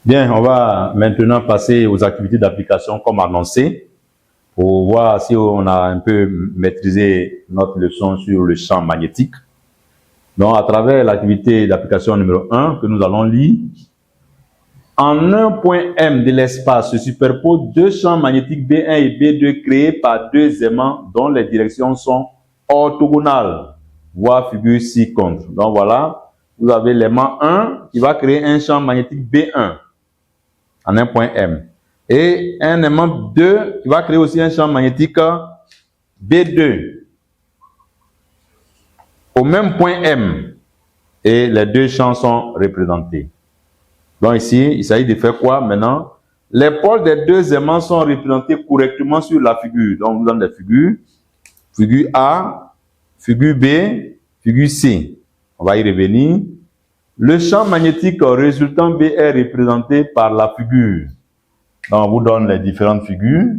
Bien, on va maintenant passer aux activités d'application comme annoncé pour voir si on a un peu maîtrisé notre leçon sur le champ magnétique. Donc, à travers l'activité d'application numéro 1 que nous allons lire, en un point M de l'espace se superposent deux champs magnétiques B1 et B2 créés par deux aimants dont les directions sont orthogonales. Voir figure ci-contre. Donc voilà, vous avez l'aimant 1 qui va créer un champ magnétique B1 en un point M. Et un aimant 2 qui va créer aussi un champ magnétique B2 au même point M. Et les deux champs sont représentés. Donc ici, il s'agit de faire quoi maintenant? Les pôles des deux aimants sont représentés correctement sur la figure. Donc, on vous donne des figures. Figure A, figure B, figure C. On va y revenir. Le champ magnétique résultant B est représenté par la figure. Donc, on vous donne les différentes figures.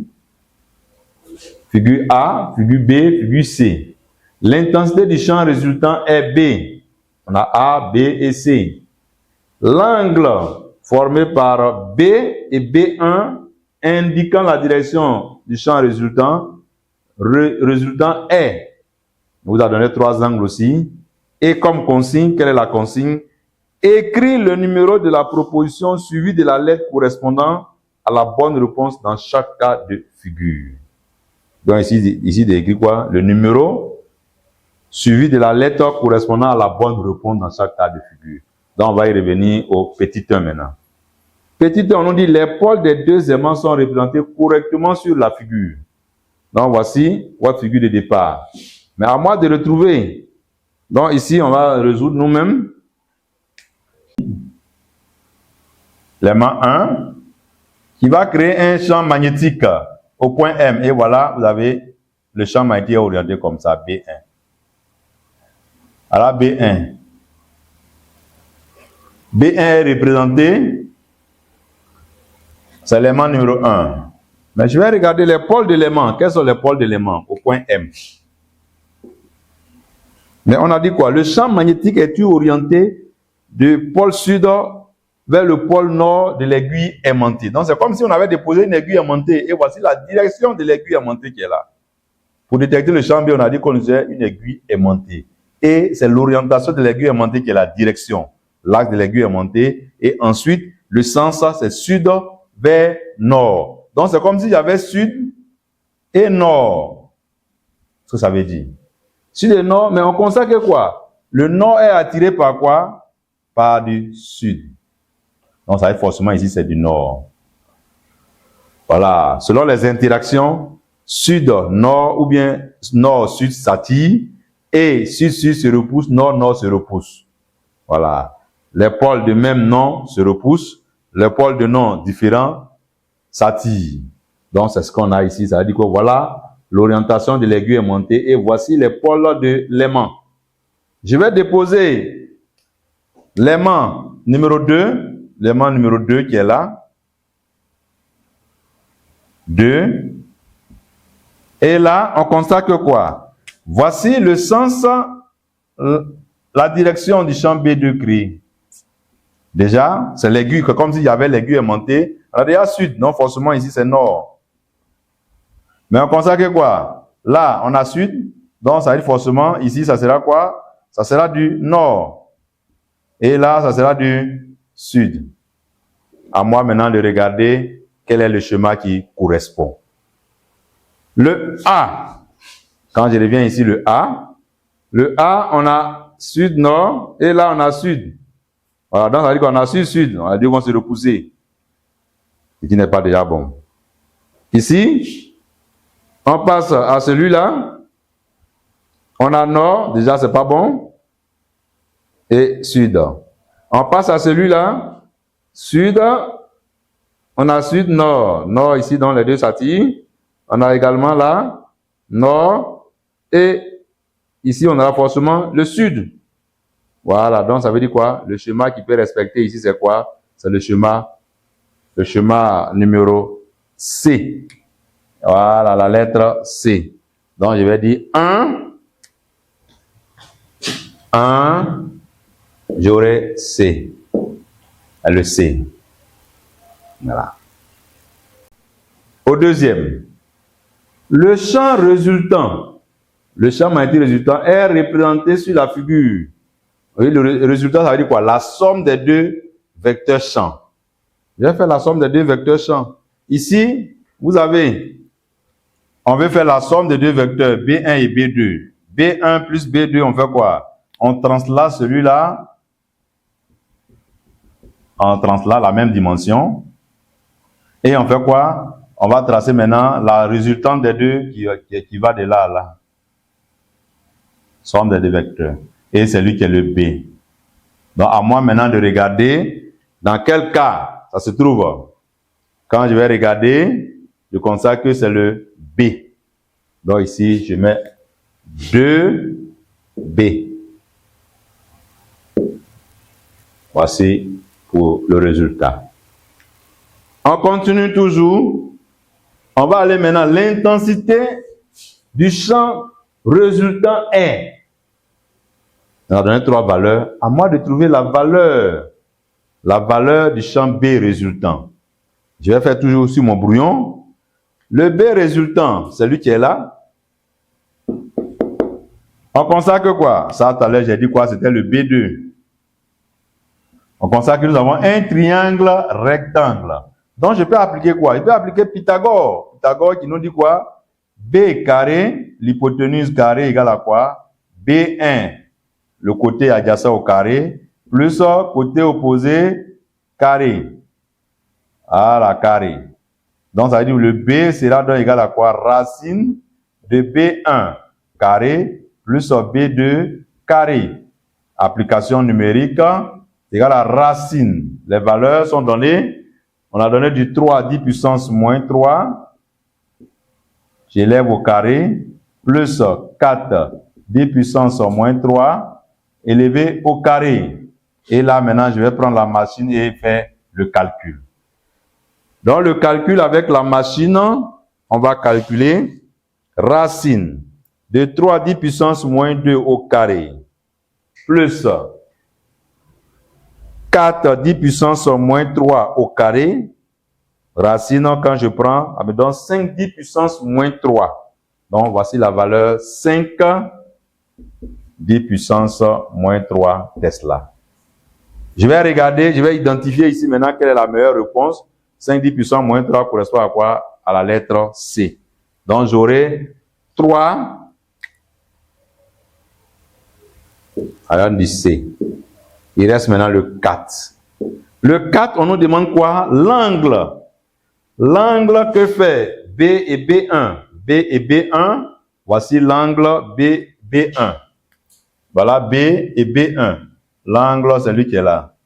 Figure A, figure B, figure C. L'intensité du champ résultant est B. On a A, B et C. L'angle formé par B et B1 indiquant la direction du champ résultant est. On vous a donné trois angles aussi. Et comme consigne, quelle est la consigne? Écris le numéro de la proposition suivi de la lettre correspondant à la bonne réponse dans chaque cas de figure. Donc ici il est écrit quoi? Le numéro suivi de la lettre correspondant à la bonne réponse dans chaque cas de figure. Donc on va y revenir au petit 1 maintenant. Petit 1, on nous dit les pôles des deux aimants sont représentés correctement sur la figure. Donc voici votre figure de départ. Mais à moi de retrouver. Donc ici on va résoudre nous-mêmes. L'aimant 1 qui va créer un champ magnétique au point M. Et voilà, vous avez le champ magnétique orienté comme ça, B1. Alors B1. B1 est représenté, c'est l'aimant numéro 1. Mais je vais regarder les pôles de l'aimant. Quels sont les pôles de l'aimant au point M? Mais on a dit quoi? Le champ magnétique est orienté du pôle sud vers le pôle nord de l'aiguille aimantée. Donc c'est comme si on avait déposé une aiguille aimantée et voici la direction de l'aiguille aimantée qui est là. Pour détecter le champ B, on a dit qu'on utilisait une aiguille aimantée. Et c'est l'orientation de l'aiguille aimantée qui est la direction. L'axe de l'aiguille aimantée. Et ensuite, le sens, c'est sud vers nord. Donc, c'est comme s'il y avait sud et nord. Ce que ça veut dire. Sud et nord, mais on constate que quoi? Le nord est attiré par quoi? Par du sud. Donc, ça veut dire forcément ici, c'est du nord. Voilà. Selon les interactions, sud-nord ou bien nord-sud s'attire et sud-sud se repousse, nord-nord se repousse. Voilà. Les pôles de même nom se repoussent, les pôles de nom différents s'attirent. Donc, c'est ce qu'on a ici. Ça veut dire que voilà l'orientation de l'aiguille aimantée et voici les pôles de l'aimant. Je vais déposer l'aimant numéro 2 qui est là. 2. Et là, on constate que quoi? Voici le sens, la direction du champ B2 créé. Déjà, c'est l'aiguille, comme s'il y avait l'aiguille aimantée. Alors déjà sud, non forcément ici c'est nord. Mais on constate que quoi? Là, on a sud, donc ça veut dire forcément, ici ça sera quoi? Ça sera du nord. Et là, ça sera du sud. À moi maintenant de regarder quel est le schéma qui correspond. Le A, quand je reviens ici, le A, on a sud-nord, et là on a sud. Voilà, donc ça veut dire qu'on a sud-sud, on a dit qu'on se repousser. Ce qui n'est pas déjà bon. Ici, on passe à celui-là, on a nord, déjà c'est pas bon, et sud. On passe à celui-là, sud, on a sud-nord, nord ici, donc les deux s'attirent. On a également là, nord, et ici on a forcément le sud. Voilà, donc ça veut dire quoi? Le schéma qui peut respecter ici, c'est quoi? C'est le schéma numéro C. Voilà, la lettre C. Donc je vais dire 1, j'aurai C. Le C. Voilà. Au deuxième, le champ résultant, le champ magnétique résultant est représenté sur la figure. Vous voyez, le résultat, ça veut dire quoi? La somme des deux vecteurs champs. Je vais faire la somme des deux vecteurs champs. Ici, vous avez, on veut faire la somme des deux vecteurs B1 et B2. B1 plus B2, on fait quoi? On translate celui-là, on translate la même dimension. Et on fait quoi? On va tracer maintenant la résultante des deux qui va de là à là. Somme des deux vecteurs. Et c'est lui qui est le B. Donc, à moi maintenant de regarder dans quel cas ça se trouve. Quand je vais regarder, je constate que c'est le B. Donc ici, je mets 2B. Voici pour le résultat. On continue toujours. On va aller maintenant. L'intensité du champ résultant est. On a donné 3 valeurs. À moi de trouver la valeur du champ B résultant. Je vais faire toujours sur mon brouillon. Le B résultant, c'est lui qui est là. On constate que quoi? Ça, tout à l'heure, j'ai dit quoi? C'était le B2. On constate que nous avons un triangle rectangle. Donc, je peux appliquer quoi? Je peux appliquer Pythagore. Pythagore qui nous dit quoi? B carré, l'hypoténuse carré égale à quoi? B1, le côté adjacent au carré, plus côté opposé carré. Voilà, carré. Donc, ça veut dire que le B sera donc égal à quoi? Racine de B1 carré plus B2 carré. Application numérique égale à racine. Les valeurs sont données. On a donné du 3 à 10 puissance moins 3. J'élève au carré. Plus 4, 10 puissance moins 3. Élevé au carré. Et là, maintenant, je vais prendre la machine et faire le calcul. Dans le calcul avec la machine, on va calculer racine de 3 10 puissance moins 2 au carré plus 4 10 puissance moins 3 au carré. Racine, quand je prends, ça me donne 5 10 puissance moins 3. Donc, voici la valeur 5 10 puissance moins 3 Tesla. Je vais regarder, je vais identifier ici maintenant quelle est la meilleure réponse. 5 10 puissance moins 3 correspond à quoi? À la lettre C. Donc, j'aurai 3 alors du C. Il reste maintenant le 4. Le 4, on nous demande quoi? L'angle. L'angle que fait B et B1. B et B1. Voici l'angle B1. Voilà B et B1. L'angle, c'est lui qui est là.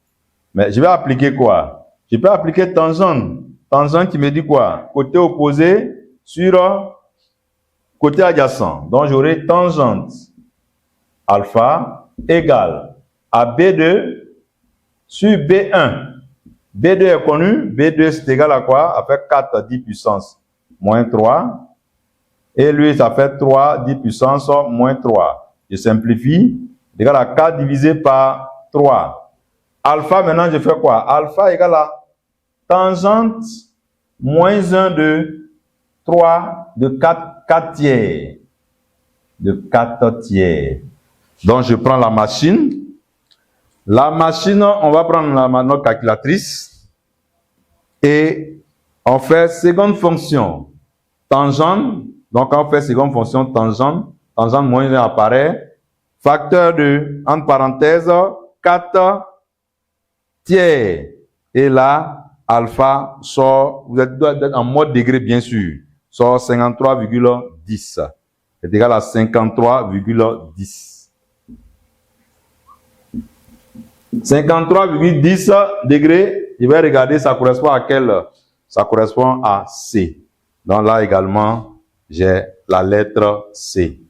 Mais je vais appliquer quoi? Je peux appliquer tangente. Tangente qui me dit quoi? Côté opposé sur côté adjacent. Donc, j'aurai tangente alpha égale à B2 sur B1. B2 est connu. B2 c'est égal à quoi? À fait 4 10 puissance moins 3. Et lui, ça fait 3 10 puissance moins 3. Je simplifie. Égal à 4 divisé par 3. Alpha, maintenant, je fais quoi? Alpha égale à tangente moins 1 de 3 de 4 tiers. De 4 tiers. Donc, je prends la machine. La machine, on va prendre notre calculatrice. Et on fait seconde fonction. Tangente. Donc, quand on fait seconde fonction, tangente moins 1 apparaît. Facteur de, entre parenthèses, 4 tiers. Et là, alpha sort, vous êtes en mode degré bien sûr, sort 53,10. C'est égal à 53,10. 53,10 degrés, je vais regarder, ça correspond à quel? Ça correspond à C. Donc là également, j'ai la lettre C.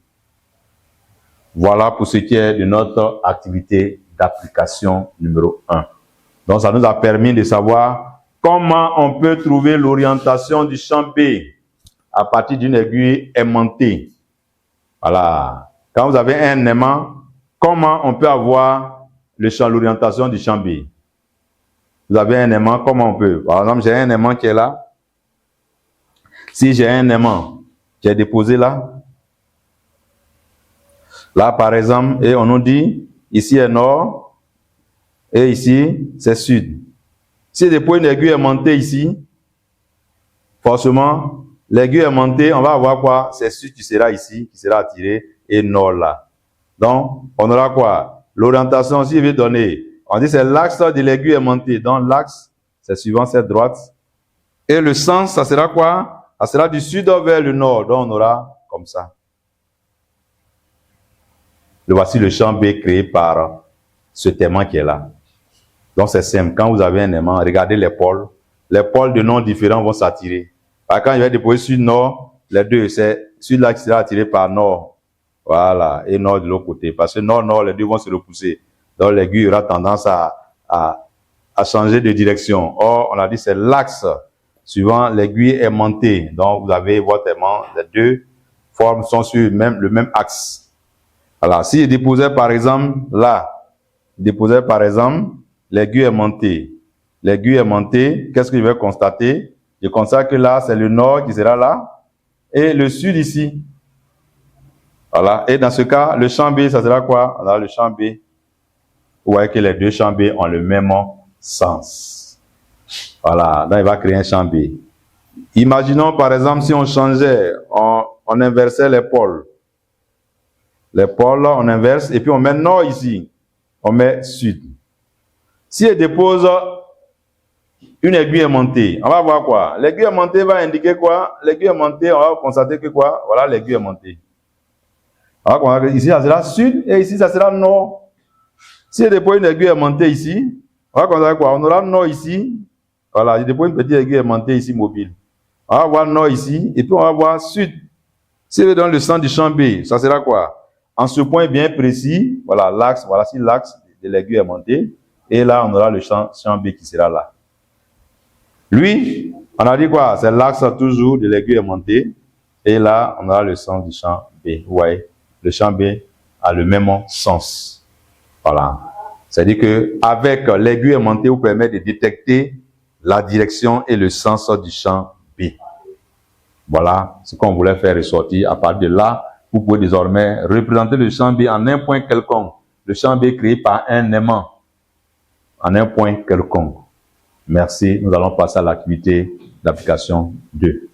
Voilà pour ce qui est de notre activité d'application numéro 1. Donc ça nous a permis de savoir comment on peut trouver l'orientation du champ B à partir d'une aiguille aimantée. Voilà. Quand vous avez un aimant, comment on peut avoir l'orientation du champ B? vous avez un aimant, comment on peut? Par exemple, j'ai un aimant qui est là. Si j'ai un aimant qui est déposé là, là par exemple, et on nous dit, ici est nord, et ici c'est sud. Si depuis une aiguille aimantée ici, forcément, l'aiguille aimantée, on va avoir quoi? C'est sud qui sera ici, qui sera attiré, et nord là. Donc, on aura quoi? L'orientation, si je vais donner, on dit c'est l'axe de l'aiguille aimantée. Donc, l'axe, c'est suivant cette droite. Et le sens, ça sera quoi? Ça sera du sud vers le nord. Donc, on aura comme ça. Voici le champ B créé par ce aimant qui est là. Donc, c'est simple. Quand vous avez un aimant, regardez les pôles. Les pôles de noms différents vont s'attirer. Quand je vais déposer sud-nord, les deux, c'est celui-là qui sera attiré par nord. Voilà. Et nord de l'autre côté. Parce que nord-nord, les deux vont se repousser. Donc, l'aiguille aura tendance à changer de direction. Or, on a dit c'est l'axe. Suivant l'aiguille aimantée. Donc, vous avez votre aimant. Les deux formes sont sur le même axe. Alors, si je déposais par exemple là, déposais par exemple l'aiguille aimantée. L'aiguille aimantée, qu'est-ce que je vais constater? Je constate que là, c'est le nord qui sera là et le sud ici. Voilà. Et dans ce cas, le champ B, ça sera quoi? Alors, le champ B, vous voyez que les deux champs B ont le même sens. Voilà. Donc, il va créer un champ B. Imaginons par exemple si on changeait, on inversait les pôles. Les pôles, on inverse et puis on met nord ici. On met sud. Si elle dépose une aiguille aimantée, on va voir quoi? L'aiguille aimantée va indiquer quoi? L'aiguille aimantée, on va constater que quoi? Voilà l'aiguille aimantée. On va constater que ici, ça sera sud et ici, ça sera nord. Si elle dépose une aiguille aimantée ici, on va constater quoi? On aura nord ici. Voilà, je dépose une petite aiguille aimantée ici mobile. On va voir nord ici et puis on va voir sud. Si elle est dans le centre du champ B, ça sera quoi? En ce point bien précis, voilà l'axe, voilà si l'axe de l'aiguille aimantée. Et là, on aura le champ B qui sera là. Lui, on a dit quoi? C'est l'axe toujours de l'aiguille aimantée. Et là, on aura le sens du champ B. Vous voyez, le champ B a le même sens. Voilà. C'est-à-dire qu'avec l'aiguille aimantée, vous permet de détecter la direction et le sens du champ B. Voilà ce qu'on voulait faire ressortir. À partir de là, vous pouvez désormais représenter le champ B en un point quelconque. Le champ B créé par un aimant. En un point quelconque. Merci. Nous allons passer à l'activité d'application 2.